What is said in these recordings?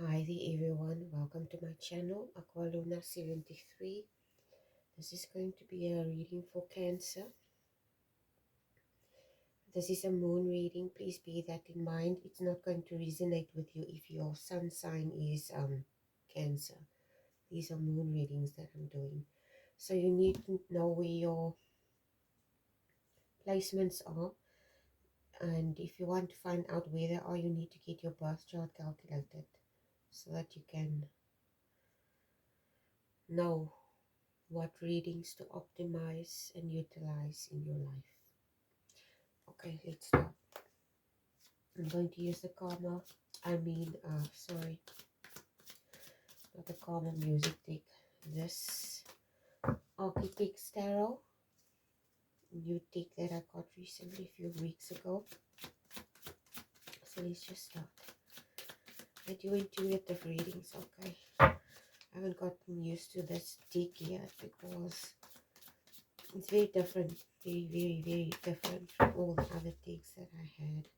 Hi there everyone, welcome to my channel, Aqualuna73. This is going to be a reading for Cancer. This is a moon reading, please bear that in mind. It's not going to resonate with you if your sun sign is Cancer. These are moon readings that I'm doing. So you need to know where your placements are. And if you want to find out where they are, you need to get your birth chart calculated so that you can know what readings to optimize and utilize in your life. Okay, let's start. I'm going to use the not the Karma music deck. This Architect's Tarot, new deck that I got recently, a few weeks ago. So let's just start. I do intuitive readings, okay? I haven't gotten used to this deck yet because it's very different, very different from all the other decks that I had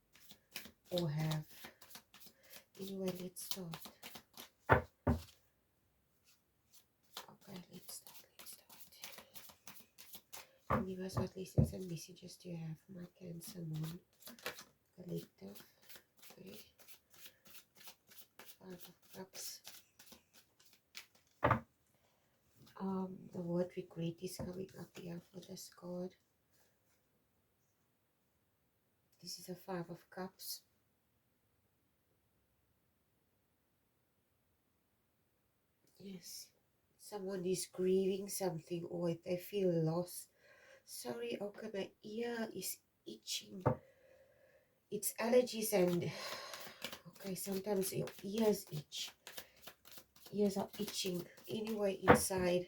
or have. Anyway, let's start. Okay, let's start. Universe, what lessons and messages do you have for my Cancer Moon Collective? Okay. Five of Cups. The word regret is coming up here for this card. This is a Five of Cups. Yes. Someone is grieving something or they feel lost. Sorry, okay, my ear is itching. It's allergies and okay, sometimes your ears itch. Ears are itching. Anyway, inside.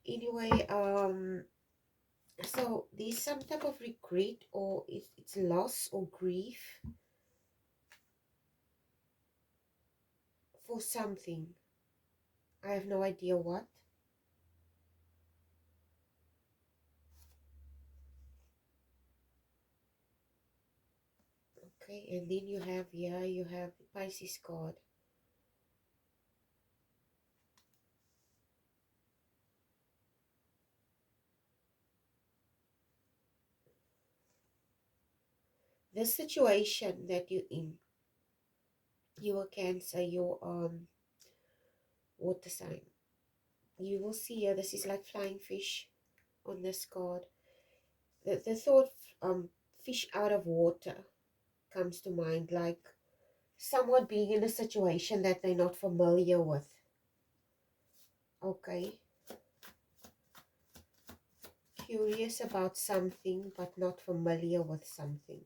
Anyway, so there's some type of regret or it's loss or grief for something. I have no idea what. Okay, and then you have here, you have the Pisces card. The situation that you're in, you are Cancer, you're water sign. You will see here, this is like flying fish on this card. The thought fish out of water comes to mind, like someone being in a situation that they're not familiar with. Okay. Curious about something but not familiar with something.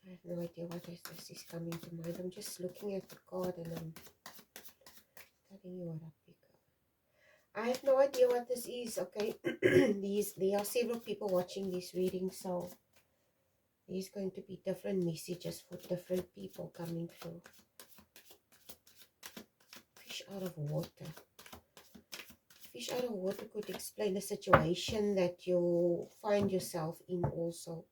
I have no idea what this is coming to mind. I'm just looking at the card and I'm telling you what I pick up. I have no idea what this is, okay? There are several people watching this reading, so there's going to be different messages for different people coming through. Fish out of water. Fish out of water could explain the situation that you find yourself in also.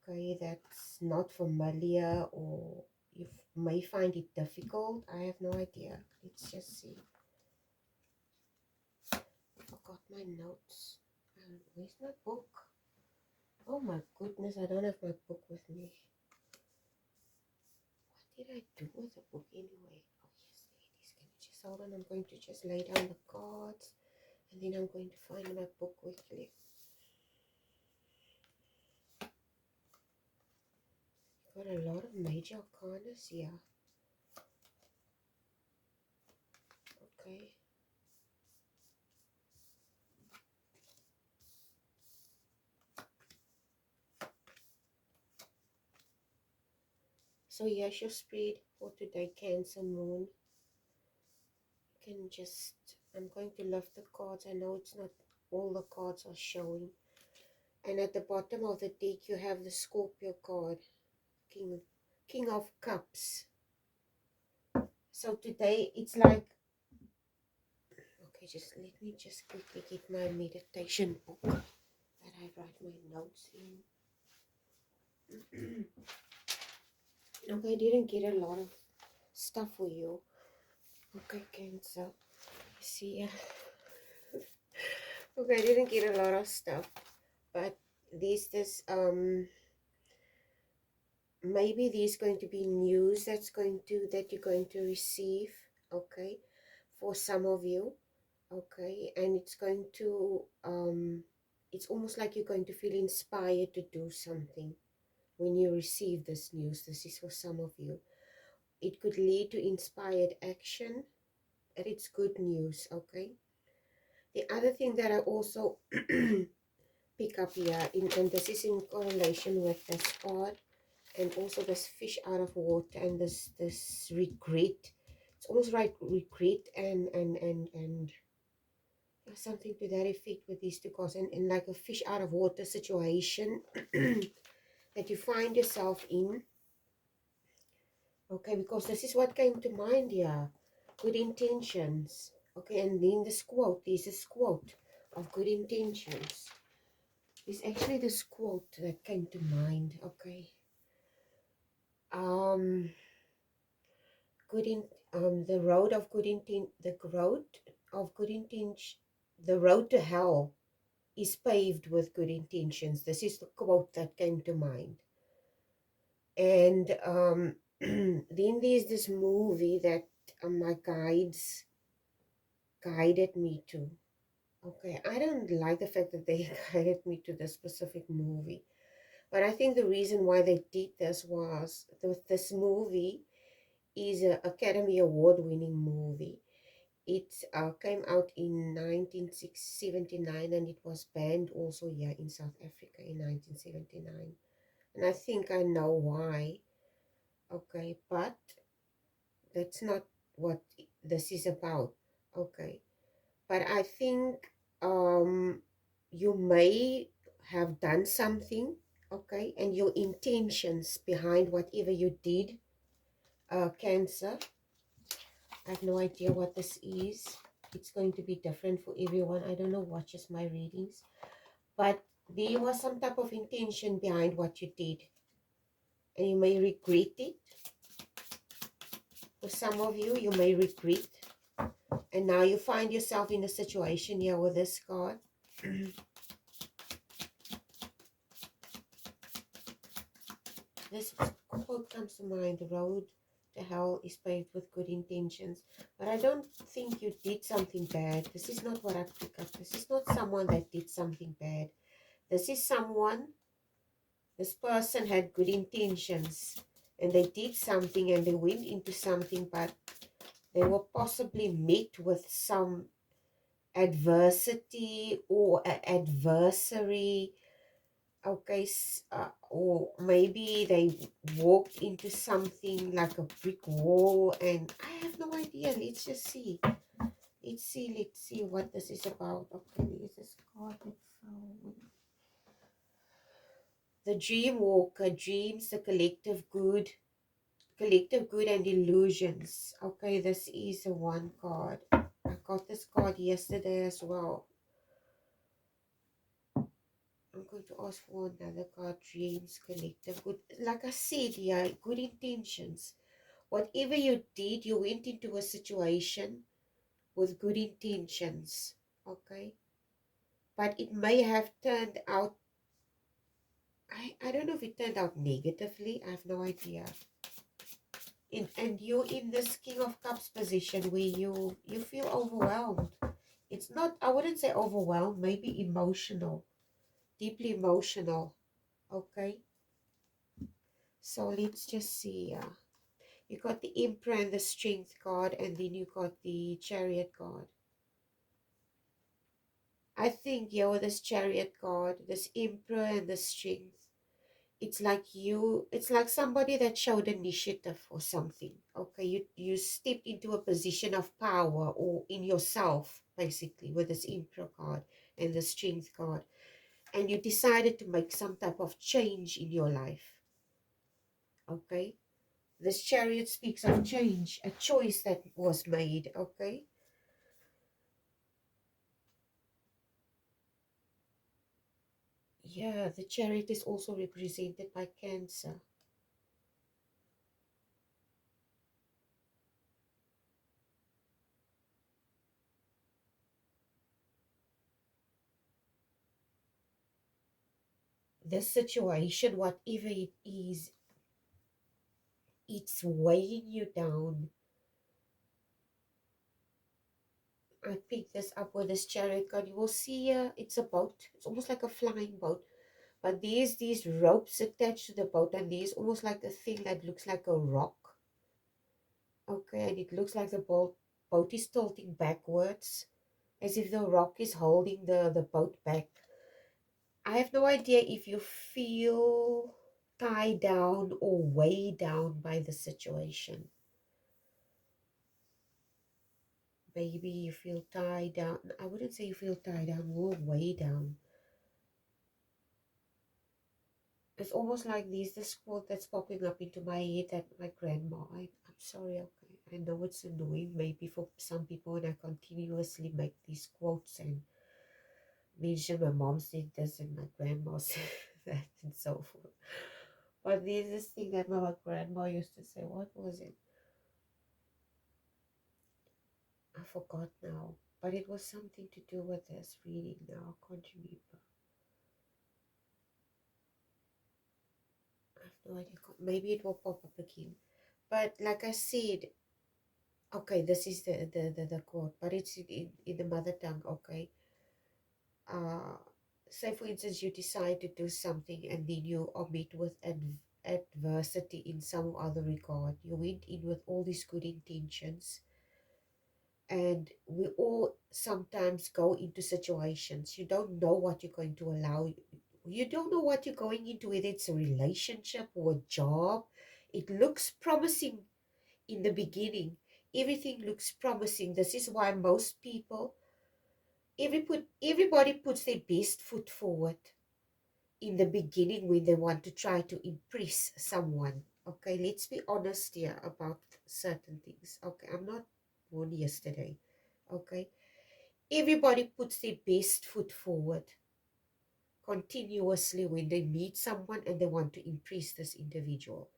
Okay, that's not familiar or you may find it difficult. I have no idea. Let's just see. I forgot my notes. Where's my book? Oh my goodness, I don't have my book with me. What did I do with the book anyway? Oh yes, there it is. Can you just hold on? I'm going to just lay down the cards and then I'm going to find my book quickly. Got a lot of major arcanas here. Okay. So here's your spread for today, Cancer Moon. You can just, I'm going to lift the cards. I know it's not all the cards are showing. And at the bottom of the deck, you have the Scorpio card, King of Cups. So today, it's like, okay, just let me just quickly get my meditation book that I write my notes in. Okay, I didn't get a lot of stuff for you. Okay, Cancer. See, okay, I didn't get a lot of stuff, but this maybe there's going to be news that you're going to receive, okay, for some of you, okay, and it's going to it's almost like you're going to feel inspired to do something when you receive this news. This is for some of you. It could lead to inspired action, and it's good news, okay. The other thing that I also pick up here, and this is in correlation with this card, and also this fish out of water, and this regret. It's almost like regret and something to that effect with these two cards, and like a fish out of water situation that you find yourself in. Okay, because this is what came to mind here. Good intentions. Okay, and then this quote, there's this quote of good intentions. It's actually this quote that came to mind. Okay. Good in the road of good intent, the road of good intention, the road to hell is paved with good intentions. This is the quote that came to mind. And then there's this movie that my guides guided me to. Okay, I don't like the fact that they guided me to this specific movie, but I think the reason why they did this was this movie is an Academy Award winning movie. It came out in 1979, and it was banned also here in South Africa in 1979. And I think I know why. Okay, but that's not what this is about. Okay, but I think you may have done something, okay, and your intentions behind whatever you did, Cancer. I have no idea what this is. It's going to be different for everyone. I don't know what just my readings, but there was some type of intention behind what you did, and you may regret it. For some of you, you may regret, and now you find yourself in a situation here with this card. This quote comes to mind: the road to hell is paved with good intentions. But I don't think you did something bad. This is not what I pick up. This is not someone that did something bad. This is someone, this person had good intentions, and they did something, and they went into something, but they were possibly met with some adversity or adversary. Okay, or maybe they walked into something like a brick wall, and I have no idea. Let's just see. Let's see what this is about. Okay, there's this card that fell. The dream walker, dreams, the collective good and illusions. Okay, this is a one card. I got this card yesterday as well. I'm going to ask for another card. Dreams, collective good. Like I said, yeah, good intentions. Whatever you did, you went into a situation with good intentions. Okay, but it may have turned out, I don't know if it turned out negatively. I have no idea. And you're in this King of Cups position where you feel overwhelmed. It's not, I wouldn't say overwhelmed, maybe emotional, deeply emotional. Okay, so let's just see. You got the Emperor and the Strength card, and then you got the Chariot card. I think, yeah, with this Chariot card, this Emperor and the Strength, it's like somebody that showed initiative or something. Okay, you stepped into a position of power, or in yourself, basically, with this Emperor card and the Strength card, and you decided to make some type of change in your life. Okay, this Chariot speaks of change, a choice that was made. Okay, yeah, the Chariot is also represented by Cancer. this situation, whatever it is, it's weighing you down. I picked this up with this chariot card. You will see it's a boat. It's almost like a flying boat. But there's these ropes attached to the boat, and there's almost like a thing that looks like a rock. Okay, and it looks like the boat is tilting backwards, as if the rock is holding the boat back. I have no idea if you feel tied down or weighed down by the situation. Maybe you feel tied down. I wouldn't say you feel tied down, more weighed down. It's almost like this quote that's popping up into my head that my grandma, I'm sorry, okay. I know it's annoying maybe for some people when I continuously make these quotes and mention my mom said this and my grandma said that and so forth. But there's this thing that my grandma used to say. What was it? I forgot now. But it was something to do with this reading now. I can't remember. I have no idea. Maybe it will pop up again. But like I said, okay, this is the quote, but it's in the mother tongue, okay? Uh, Say, for instance, you decide to do something and then you are met with adversity in some other regard. You went in with all these good intentions, and we all sometimes go into situations. You don't know what you're going to allow. You don't know what you're going into, whether it's a relationship or a job. It looks promising in the beginning. Everything looks promising. This is why most people, everybody puts their best foot forward in the beginning when they want to try to impress someone. Okay, let's be honest here about certain things. Okay, I'm not born yesterday. Okay, everybody puts their best foot forward continuously when they meet someone and they want to impress this individual.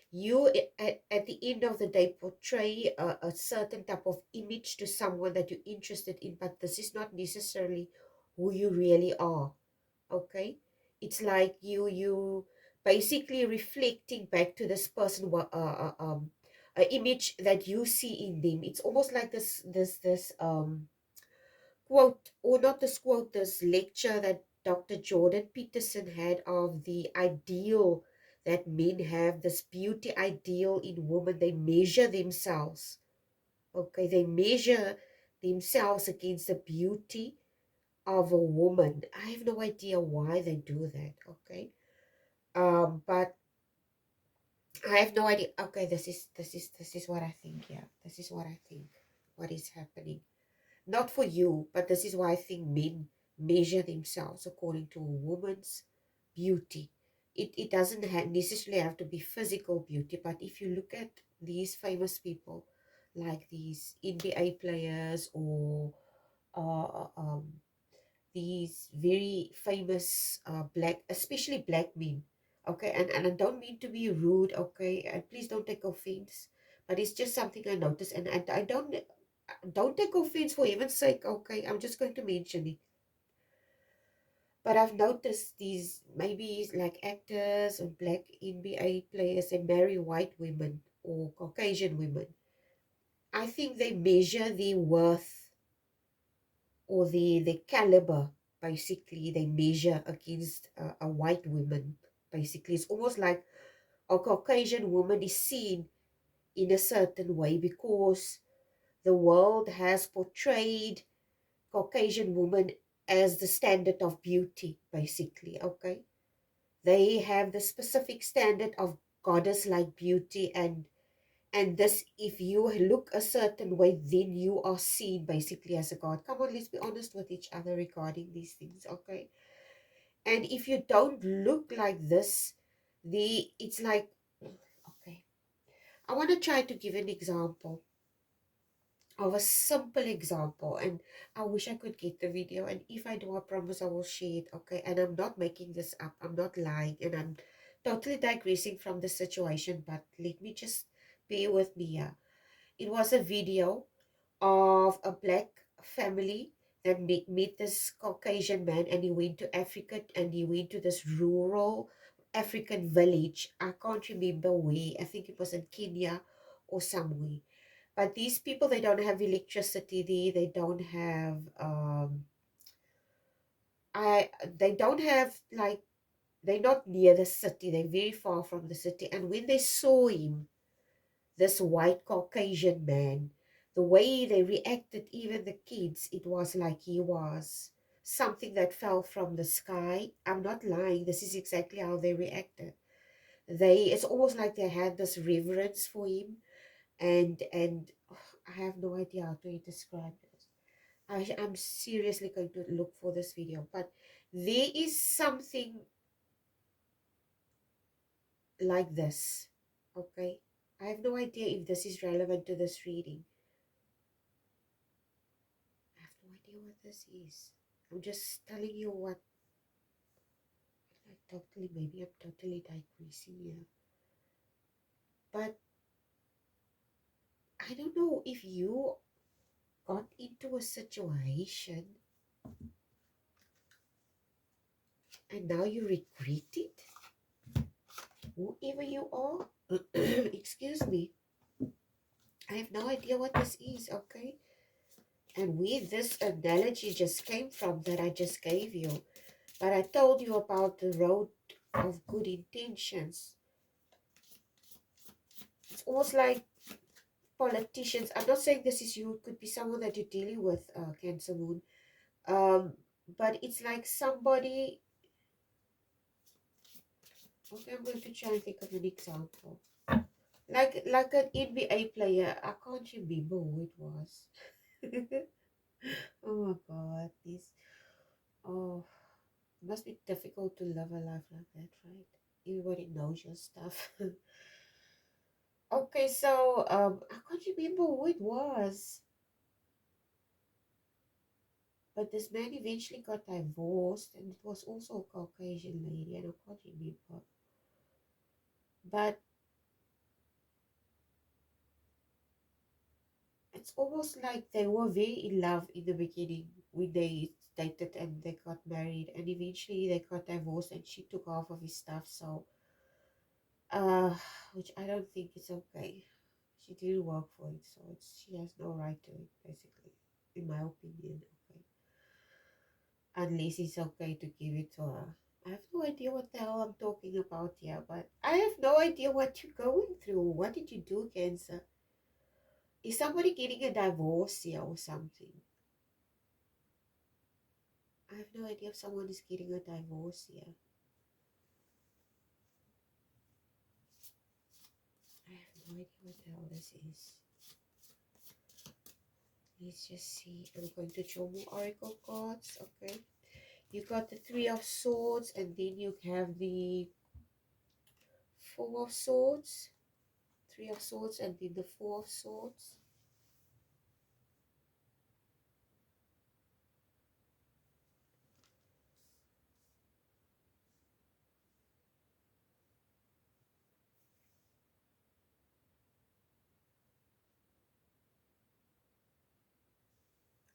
You at the end of the day portray a certain type of image to someone that you're interested in, but this is not necessarily who you really are. Okay, it's like you basically reflecting back to this person an image that you see in them. It's almost like this quote, or not this quote, this lecture that Dr. Jordan Peterson had of the ideal that men have, this beauty ideal in women. They measure themselves. Okay, they measure themselves against the beauty of a woman. I have no idea why they do that. Okay, but I have no idea. Okay, this is what I think. Yeah, this is what I think. What is happening? Not for you, but this is why I think men measure themselves according to a woman's beauty. It doesn't necessarily have to be physical beauty, but if you look at these famous people, like these NBA players or uh, um, these very famous black, especially black men, okay, and I don't mean to be rude, okay, and please don't take offense, but it's just something I noticed, and I don't take offense, for heaven's sake, okay, I'm just going to mention it. But I've noticed these, maybe like actors or black NBA players, they marry white women or Caucasian women. I think they measure their worth or the caliber, basically they measure against a white woman. Basically, it's almost like a Caucasian woman is seen in a certain way because the world has portrayed Caucasian woman as the standard of beauty, basically. Okay, they have the specific standard of goddess like beauty, and this, if you look a certain way, then you are seen basically as a god. Come on, let's be honest with each other regarding these things, okay? And if you don't look like this, it's like, okay, I want to try to give an example of a simple example, and I wish I could get the video, and if I do, I promise I will share it, okay? And I'm not making this up, I'm not lying, and I'm totally digressing from the situation, but let me just bear with me here. It was a video of a black family and meet this Caucasian man, and he went to Africa, and he went to this rural African village. I can't remember where. I think it was in Kenya or somewhere. But these people, they don't have electricity there. They don't have they don't have, like, they're not near the city. They're very far from the city. And when they saw him, this white Caucasian man, the way they reacted, even the kids, it was like he was something that fell from the sky. I'm not lying. This is exactly how they reacted. It's almost like they had this reverence for him, and I have no idea how to describe this. I'm seriously going to look for this video, but there is something like this. Okay, I have no idea if this is relevant to this reading. I have no idea what this is. I'm just telling you what, maybe I'm totally digressing here. But I don't know if you got into a situation and now you regret it. Whoever you are, excuse me, I have no idea what this is, okay? And where this analogy just came from that I just gave you. But I told you about the road of good intentions. It's almost like politicians. I'm not saying this is you. It could be someone that you're dealing with, Cancer Moon. But it's like somebody. Okay, I'm going to try and think of an example. Like an NBA player. I can't remember who it was. Oh my God, this. Oh, it must be difficult to live a life like that, right? Everybody knows your stuff. Okay, so I can't remember who it was. But this man eventually got divorced, and it was also a Caucasian lady, and I can't remember. But it's almost like they were very in love in the beginning when they dated and they got married, and eventually they got divorced, and she took half of his stuff. So, uh, which I don't think is okay. She didn't work for it, so she has no right to it, basically, in my opinion. Okay, unless it's okay to give it to her. I have no idea what the hell I'm talking about here, but I have no idea what you're going through. What did you do, Cancer? Is somebody getting a divorce here or something? I have no idea if someone is getting a divorce here. I have no idea what the hell this is. Let's just see. I'm going to show more oracle cards. Okay. You got the Three of Swords, and then you have the Four of Swords. Three of Swords, and then the Four of Swords.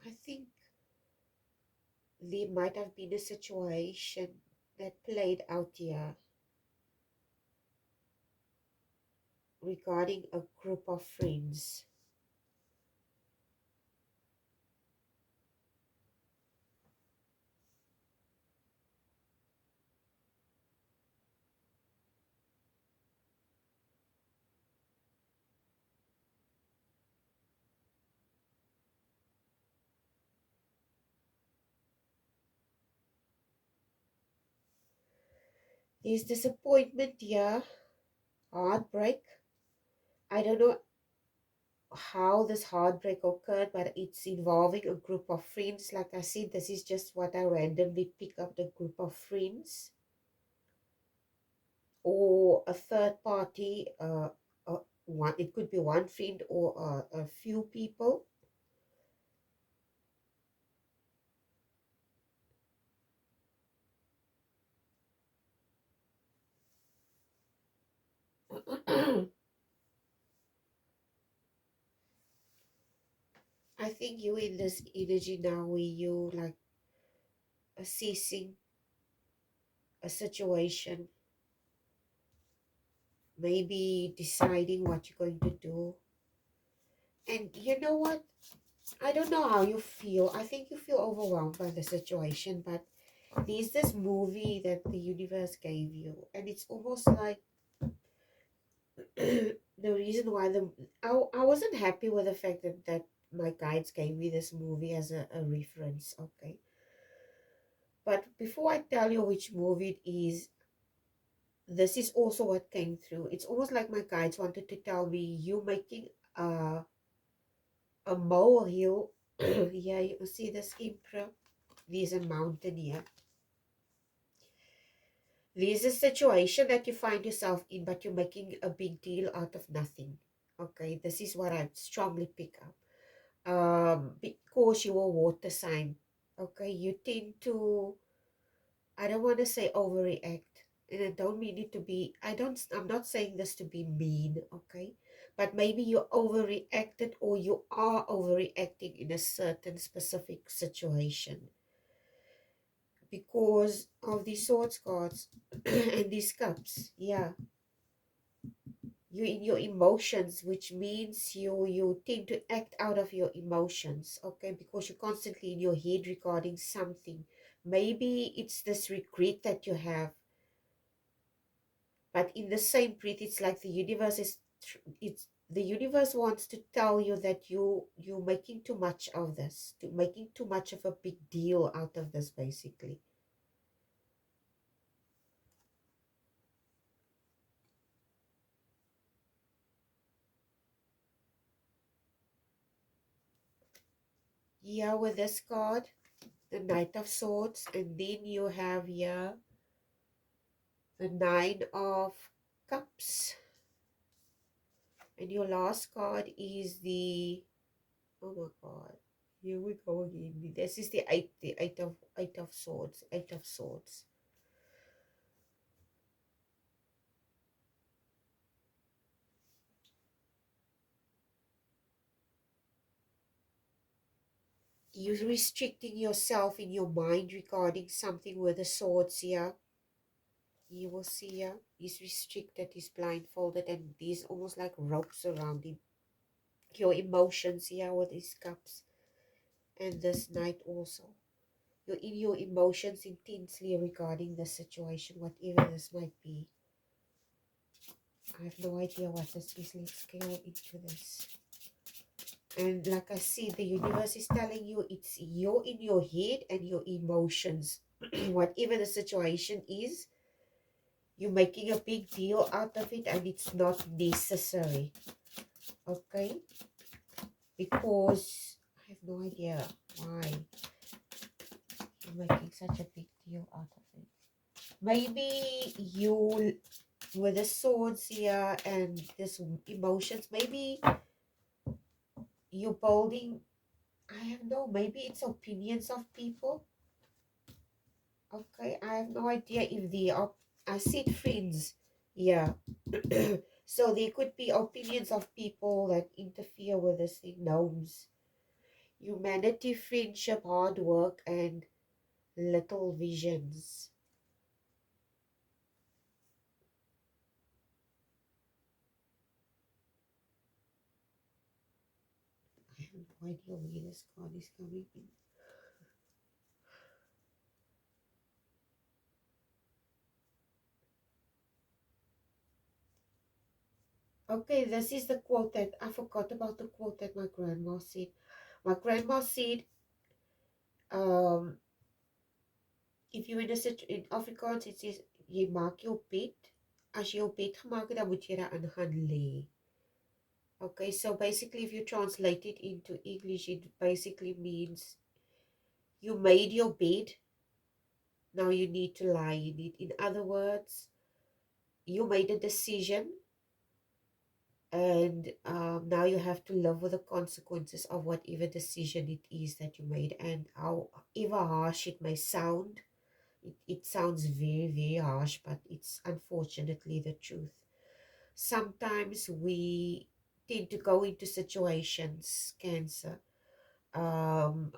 I think there might have been a situation that played out here regarding a group of friends. There's disappointment here, heartbreak. I don't know how this heartbreak occurred, but it's involving a group of friends. Like I said, this is just what I randomly pick up, the group of friends. Or a third party, one, it could be one friend or a few people. I think you in this energy now where you like assessing a situation, maybe deciding what you're going to do. And you know what? I don't know how you feel. I think you feel overwhelmed by the situation, but there's this movie that the universe gave you, and it's almost like the reason why I wasn't happy with the fact that my guides gave me this movie as a reference, okay? But before I tell you which movie it is, this is also what came through. It's almost like my guides wanted to tell me you making a molehill. Yeah, you see this emperor. There's a mountain here. There's a situation that you find yourself in, but you're making a big deal out of nothing. Okay, this is what I strongly pick up. Because you're a water sign, okay, you tend to, I don't want to say overreact, and I don't mean it to be, I'm not saying this to be mean, okay, but maybe you overreacted or you are overreacting in a certain specific situation because of these swords cards and these cups. Yeah, you in your emotions, which means you tend to act out of your emotions, okay, because you're constantly in your head regarding something. Maybe it's this regret that you have, but in the same breath it's like the universe is it's the universe wants to tell you that you're making too much of this, to making too much of a big deal out of this, basically. Yeah, with this card, the Knight of Swords, and then you have here the Nine of Cups, and your last card is the, oh my god, here we go again. This is the eight of swords, eight of swords. You're restricting yourself in your mind regarding something with the swords here. You will see here, he's restricted, he's blindfolded, and there's almost like ropes around him. Your emotions here with these cups, and this knight also. You're in your emotions intensely regarding the situation, whatever this might be. I have no idea what this is. Let's go into this. And like I see, the universe is telling you it's you're in your head and your emotions. Whatever the situation is, you're making a big deal out of it and it's not necessary. Okay? Because I have no idea why you're making such a big deal out of it. Maybe you, with the swords here and this emotions, maybe you're building, I have no, maybe it's opinions of people. Okay, I have no idea if they are, I said friends, yeah. So there could be opinions of people that interfere with this thing, gnomes, humanity, friendship, hard work, and little visions. I have no idea where this card is coming in. Okay, this is the quote that I forgot about, the quote that my grandma said. My grandma said, um, if you're in a in Afrikaans, it says, jy maak jou bed. As jy jou bed gemaak het, dan moet jy daarin gaan lê. Okay, so basically if you translate it into English, it basically means you made your bed, now you need to lie in it. In other words, you made a decision, and now you have to live with the consequences of whatever decision it is that you made. And however harsh it may sound, it sounds very, very harsh, but it's unfortunately the truth. Sometimes we tend to go into situations, Cancer, um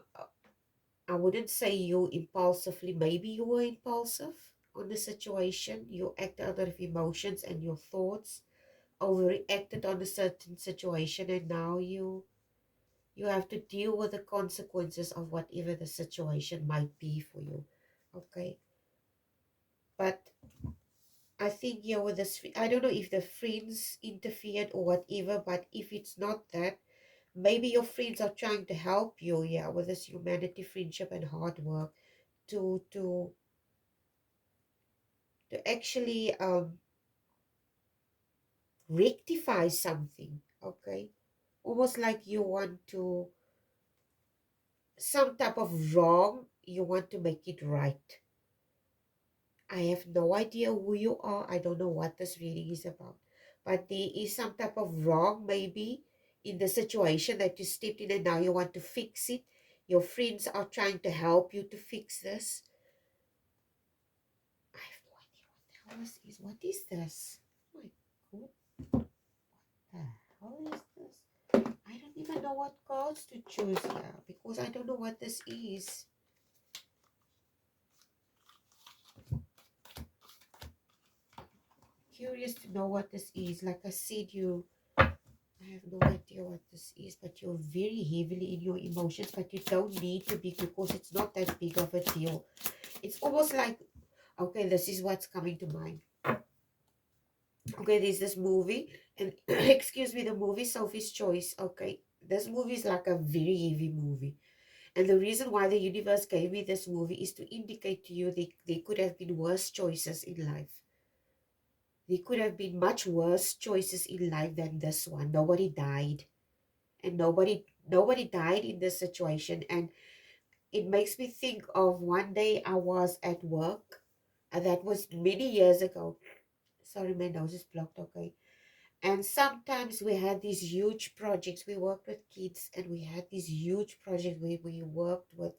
I wouldn't say you impulsively, maybe you were impulsive on the situation. You acted out of emotions and your thoughts, overreacted on a certain situation, and now you have to deal with the consequences of whatever the situation might be for you. Okay. But I think yeah, with this, I don't know if the friends interfered or whatever, but if it's not that, maybe your friends are trying to help you, yeah, with this humanity, friendship, and hard work to actually rectify something. Okay, almost like you want to some type of wrong, you want to make it right. I have no idea who you are. I don't know what this reading is about. But there is some type of wrong, maybe, in the situation that you stepped in and now you want to fix it. Your friends are trying to help you to fix this. I have no idea what the hell this is. What is this? Oh my God. What the hell is this? I don't even know what cards to choose here because I don't know what this is. Curious to know what this is. Like I said, I have no idea what this is, but you're very heavily in your emotions, but you don't need to be because it's not that big of a deal. It's almost like, okay, this is what's coming to mind. Okay, there's this movie, and excuse me, the movie Sophie's Choice. Okay, this movie is like a very heavy movie. And the reason why the universe gave me this movie is to indicate to you there could have been worse choices in life. There could have been much worse choices in life than this one. Nobody died. And nobody died in this situation. And it makes me think of one day I was at work, and that was many years ago. Sorry, my nose is blocked. Okay. And sometimes we had these huge projects. We worked with kids, and we had these huge projects where we worked with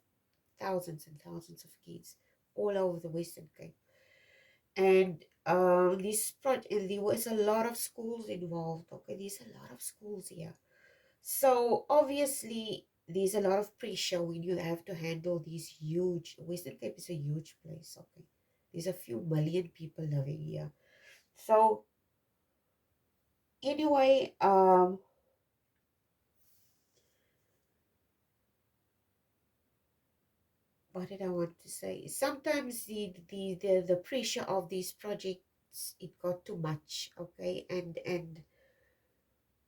thousands and thousands of kids all over the Western Cape. And this project, and there was a lot of schools involved. Okay, there's a lot of schools here. So obviously there's a lot of pressure when you have to handle these huge, Western Cape is a huge place, okay. There's a few million people living here. So anyway, what did I want to say? Sometimes the pressure of these projects, it got too much, okay, and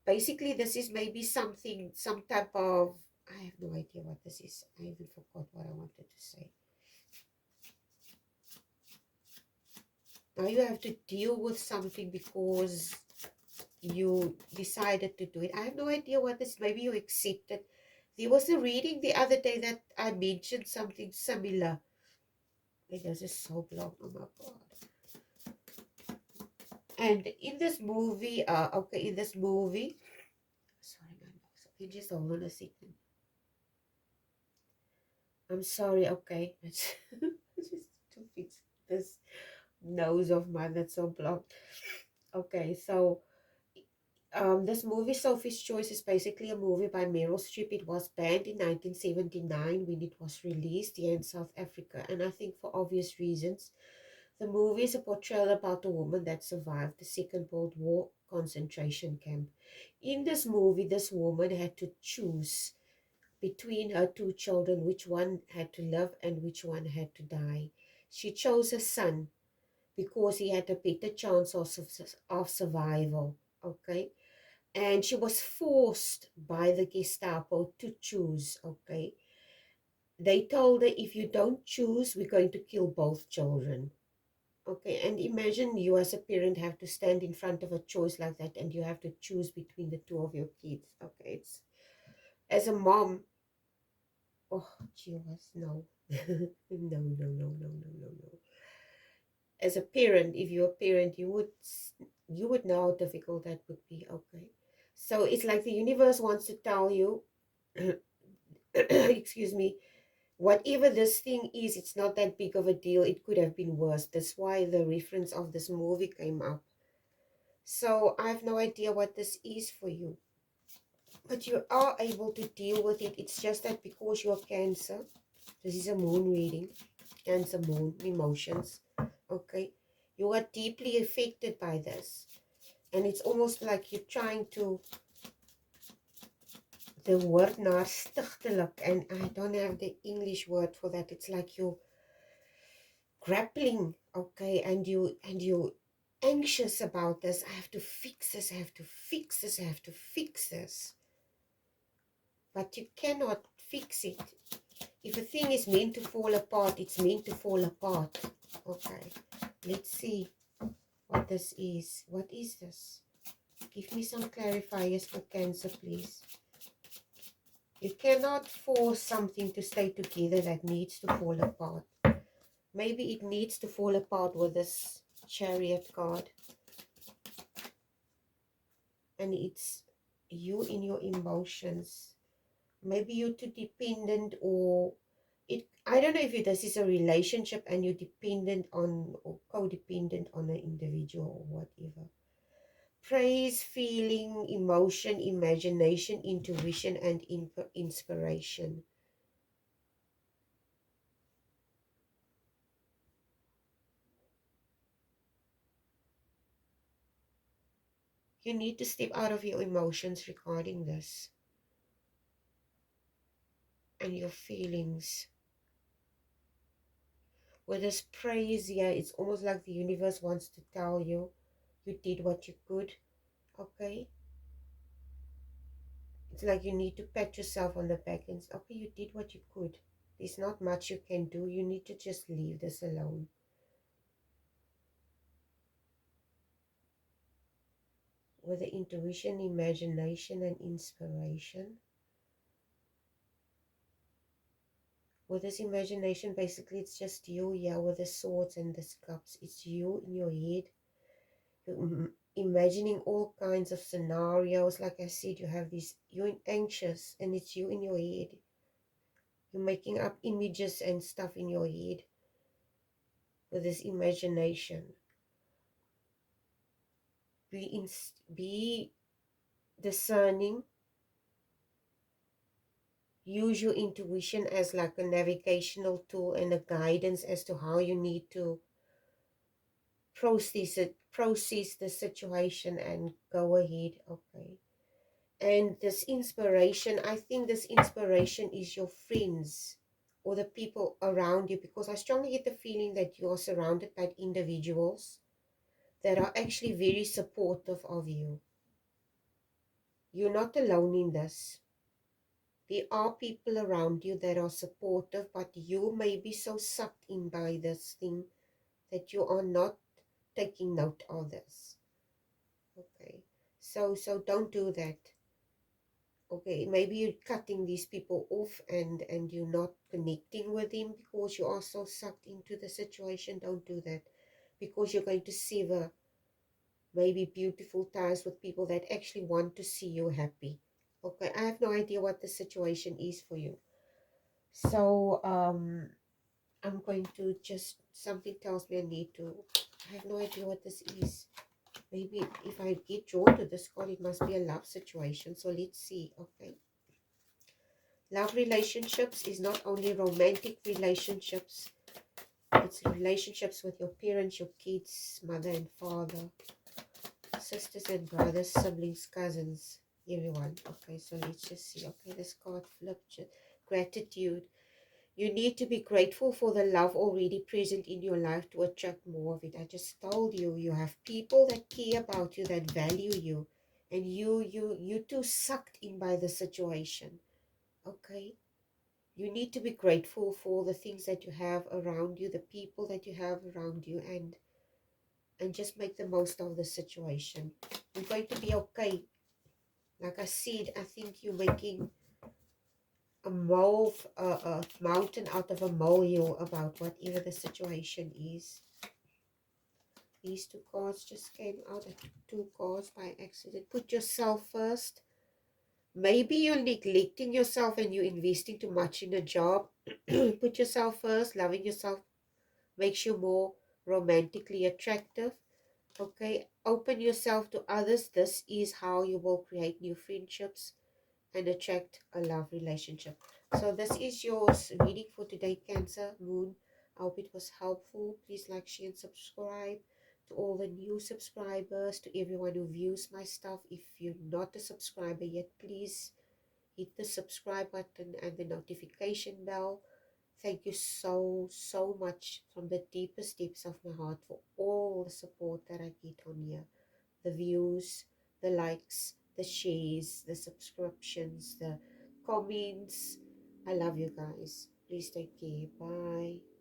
basically this is maybe something, some type of, I have no idea what this is. I even forgot what I wanted to say. Now you have to deal with something because you decided to do it. I have no idea what this, maybe you accepted. There was a reading the other day that I mentioned something similar. It was just so long, oh my God. And in this movie, okay, in this movie, sorry, my nose. Okay, just hold on a second. I'm sorry, okay. It's just to fix this nose of mine that's so blocked. Okay, so this movie, Sophie's Choice, is basically a movie by Meryl Streep. It was banned in 1979 when it was released here in South Africa. And I think for obvious reasons, the movie is a portrayal about a woman that survived the Second World War concentration camp. In this movie, this woman had to choose between her two children, which one had to live and which one had to die. She chose her son because he had a better chance of survival. Okay, and she was forced by the Gestapo to choose. Okay, they told her, if you don't choose, we're going to kill both children. Okay, and imagine you as a parent have to stand in front of a choice like that, and you have to choose between the two of your kids. Okay, it's, as a mom, oh Jesus, no. No, no, no, no, no, no, no. As a parent, if you're a parent, you would know how difficult that would be. Okay, so it's like the universe wants to tell you, excuse me, whatever this thing is, it's not that big of a deal. It could have been worse. That's why the reference of this movie came up. So I have no idea what this is for you. But you are able to deal with it. It's just that because you're Cancer, this is a moon reading, Cancer moon, emotions, okay? You are deeply affected by this. And it's almost like you're trying to, the word naarstichtelijk, and I don't have the English word for that. It's like you're grappling, okay? And you anxious about this. I have to fix this, I have to fix this, I have to fix this. But you cannot fix it. If a thing is meant to fall apart, it's meant to fall apart. Okay, let's see what this is. What is this? Give me some clarifiers for Cancer, please. You cannot force something to stay together that needs to fall apart. Maybe it needs to fall apart with this Chariot card. And it's you in your emotions. Maybe you're too dependent, or I don't know if this is a relationship and you're dependent on or codependent on an individual or whatever. Praise, feeling, emotion, imagination, intuition, and inspiration. You need to step out of your emotions regarding this and your feelings. With this praise here, it's almost like the universe wants to tell you, you did what you could, okay? It's like you need to pat yourself on the back and say, okay, you did what you could. There's not much you can do. You need to just leave this alone. With the intuition, imagination, and inspiration. With this imagination, basically, it's just you, yeah, with the swords and the cups. It's you in your head. You're imagining all kinds of scenarios. Like I said, you have this, you're anxious, and it's you in your head. You're making up images and stuff in your head with this imagination. Be discerning. Use your intuition as like a navigational tool and a guidance as to how you need to process the situation and go ahead. Okay. And this inspiration, I think this inspiration is your friends or the people around you, because I strongly get the feeling that you are surrounded by individuals that are actually very supportive of you. You're not alone in this. There are people around you that are supportive, but you may be so sucked in by this thing that you are not taking note of this. Okay. So don't do that. Okay, maybe you're cutting these people off and you're not connecting with them because you are so sucked into the situation. Don't do that, because you're going to sever maybe beautiful ties with people that actually want to see you happy. Okay, I have no idea what the situation is for you. So I'm going to just, something tells me I need to, I have no idea what this is. Maybe if I get drawn to this card, it must be a love situation. So let's see. Okay. Love relationships is not only romantic relationships. It's relationships with your parents, your kids, mother and father, sisters and brothers, siblings, cousins, everyone. Okay, so let's just see. Okay, this card flipped. Gratitude. You need to be grateful for the love already present in your life to attract more of it. I just told you, you have people that care about you, that value you, and you too sucked in by the situation. Okay, you need to be grateful for the things that you have around you, the people that you have around you, and just make the most of the situation. You're going to be okay. Like I said, I think you're making a mountain out of a molehill about whatever the situation is. These two cards just came out. I took two cards by accident. Put yourself first. Maybe you're neglecting yourself and you're investing too much in a job. Put yourself first. Loving yourself makes you more romantically attractive. Okay, open yourself to others. This is how you will create new friendships. and attract a love relationship. So this is your reading for today, Cancer Moon. I hope it was helpful. Please like, share, and subscribe. To all the new subscribers, to everyone who views my stuff, if you're not a subscriber yet, please hit the subscribe button and the notification bell. Thank you so much from the deepest depths of my heart for all the support that I get on here. The views, the likes, the shares, the subscriptions, the comments. I love you guys. Please take care. Bye.